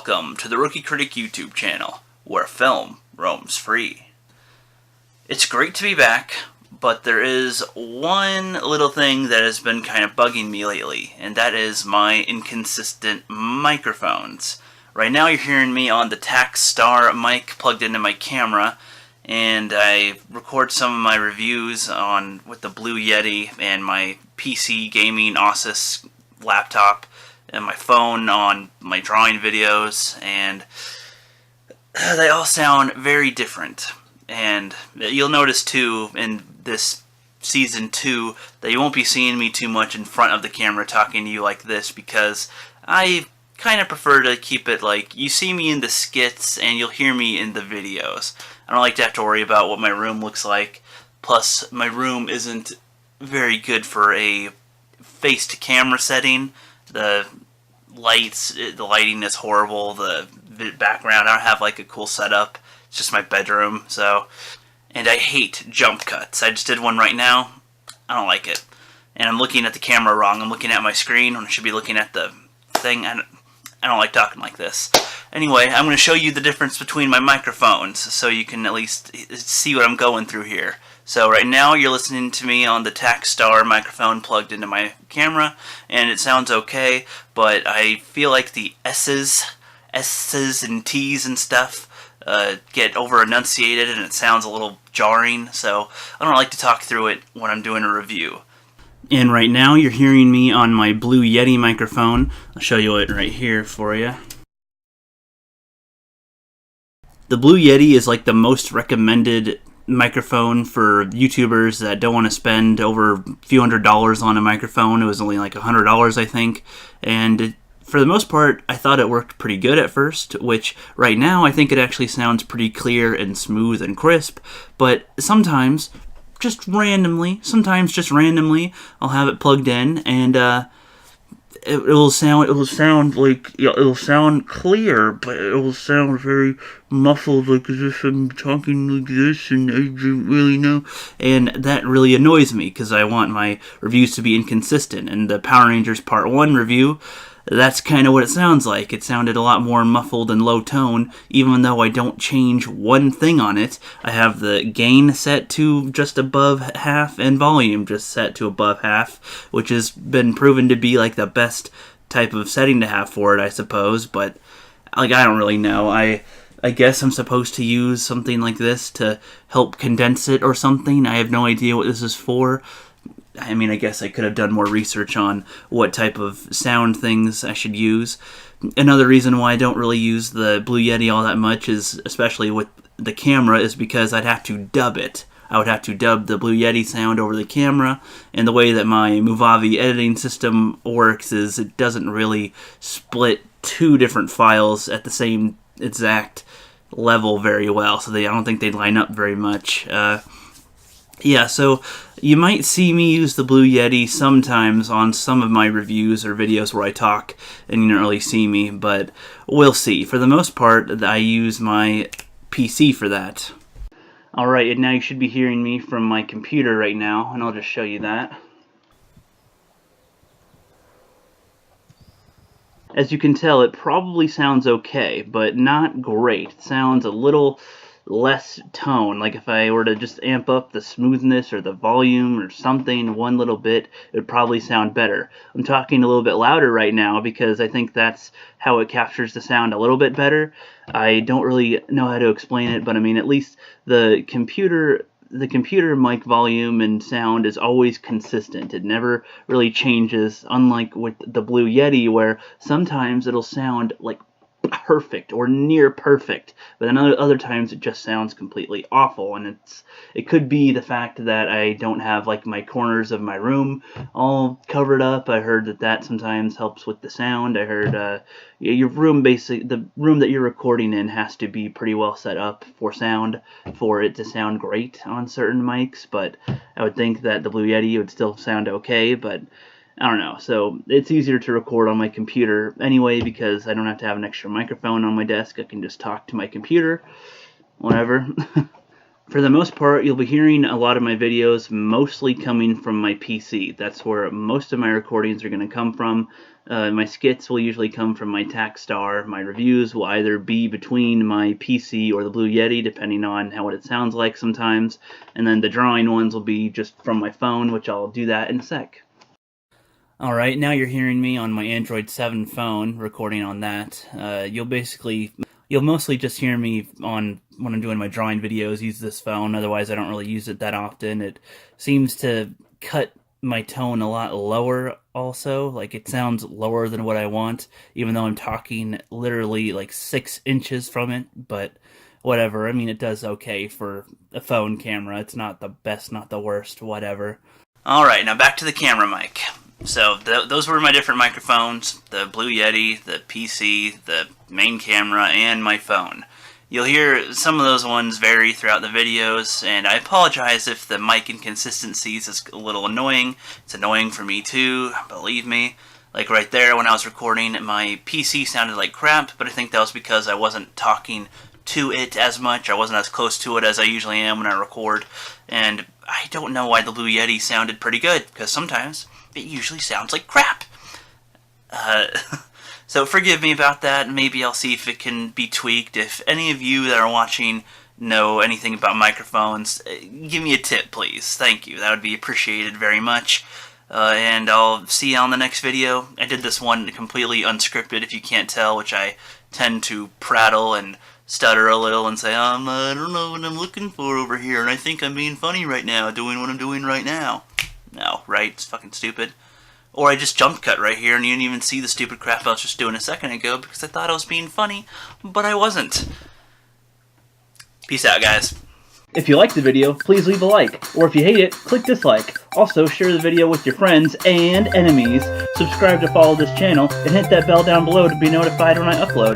Welcome to the Rookie Critic YouTube channel, where film roams free. It's great to be back, but there is one little thing that has been kind of bugging me lately, and that is my inconsistent microphones. Right now you're hearing me on the Takstar mic plugged into my camera, and I record some of my reviews with the Blue Yeti and my PC gaming Asus laptop and my phone on my drawing videos, and they all sound very different. And you'll notice too in this season 2 that you won't be seeing me too much in front of the camera talking to you like this, because I kind of prefer to keep it like you see me in the skits and you'll hear me in the videos. I don't like to have to worry about what my room looks like. Plus, my room isn't very good for a face-to-camera setting. The lighting is horrible. The background, I don't have like a cool setup. It's just my bedroom. And I hate jump cuts. I just did one right now. I don't like it. And I'm looking at the camera wrong. I'm looking at my screen when I should be looking at the thing. I don't like talking like this. Anyway, I'm going to show you the difference between my microphones so you can at least see what I'm going through here. So right now you're listening to me on the Takstar microphone plugged into my camera, and it sounds okay, but I feel like the S's and T's and stuff get over enunciated and it sounds a little jarring, so I don't like to talk through it when I'm doing a review. And right now you're hearing me on my Blue Yeti microphone. I'll show you it right here for you. The Blue Yeti is like the most recommended microphone for YouTubers that don't want to spend over a few $100s on a microphone. It was only like $100, I think, and for the most part I thought it worked pretty good at first, which right now I think it actually sounds pretty clear and smooth and crisp, but sometimes just randomly I'll have it plugged in and it'll sound clear, but it will sound very muffled, like as if I'm talking like this and I don't really know. And that really annoys me because I want my reviews to be inconsistent. And the Power Rangers Part 1 review, that's kind of what it sounds like. It sounded a lot more muffled and low tone, even though I don't change one thing on it. I have the gain set to just above half and volume just set to above half, which has been proven to be like the best type of setting to have for it, I suppose. But like, I don't really know. I guess I'm supposed to use something like this to help condense it or something. I have no idea what this is for. I mean, I guess I could have done more research on what type of sound things I should use. Another reason why I don't really use the Blue Yeti all that much is, especially with the camera, is because I'd have to dub it. I would have to dub the Blue Yeti sound over the camera, and the way that my Movavi editing system works is it doesn't really split two different files at the same exact level very well, so I don't think they'd line up very much. Yeah, so you might see me use the Blue Yeti sometimes on some of my reviews or videos where I talk and you don't really see me, but we'll see. For the most part, I use my PC for that. Alright, and now you should be hearing me from my computer right now, and I'll just show you that. As you can tell, it probably sounds okay, but not great. It sounds a little less tone. Like if I were to just amp up the smoothness or the volume or something one little bit, it would probably sound better. I'm talking a little bit louder right now because I think that's how it captures the sound a little bit better. I don't really know how to explain it, but I mean, at least the computer mic volume and sound is always consistent. It never really changes, unlike with the Blue Yeti where sometimes it'll sound like perfect or near perfect, but then other times it just sounds completely awful. And it could be the fact that I don't have like my corners of my room all covered up. I heard that sometimes helps with the sound. I heard your room, basically the room that you're recording in, has to be pretty well set up for sound for it to sound great on certain mics, but I would think that the Blue Yeti would still sound okay, but I don't know. So it's easier to record on my computer anyway because I don't have to have an extra microphone on my desk. I can just talk to my computer whenever. For the most part, you'll be hearing a lot of my videos mostly coming from my PC. That's where most of my recordings are going to come from. My skits will usually come from my Tacstar. My reviews will either be between my PC or the Blue Yeti, depending on what it sounds like sometimes. And then the drawing ones will be just from my phone, which I'll do that in a sec. Alright, now you're hearing me on my Android 7 phone, recording on that. You'll mostly just hear me when I'm doing my drawing videos, use this phone. Otherwise, I don't really use it that often. It seems to cut my tone a lot lower also. Like, it sounds lower than what I want, even though I'm talking literally like 6 inches from it. But whatever. I mean, it does okay for a phone camera. It's not the best, not the worst, whatever. Alright, now back to the camera mic. So those were my different microphones, the Blue Yeti, the PC, the main camera, and my phone. You'll hear some of those ones vary throughout the videos, and I apologize if the mic inconsistencies is a little annoying. It's annoying for me too, believe me. Like right there when I was recording, my PC sounded like crap, but I think that was because I wasn't talking to it as much. I wasn't as close to it as I usually am when I record, and I don't know why the Blue Yeti sounded pretty good, because sometimes it usually sounds like crap. So forgive me about that. Maybe I'll see if it can be tweaked. If any of you that are watching know anything about microphones, give me a tip, please. Thank you. That would be appreciated very much. And I'll see you on the next video. I did this one completely unscripted, if you can't tell, which I tend to prattle and stutter a little and say, I don't know what I'm looking for over here, and I think I'm being funny right now, doing what I'm doing right now. No, right? It's fucking stupid. Or I just jump cut right here and you didn't even see the stupid crap I was just doing a second ago because I thought I was being funny, but I wasn't. Peace out, guys. If you liked the video, please leave a like. Or if you hate it, click dislike. Also, share the video with your friends and enemies. Subscribe to follow this channel, and hit that bell down below to be notified when I upload.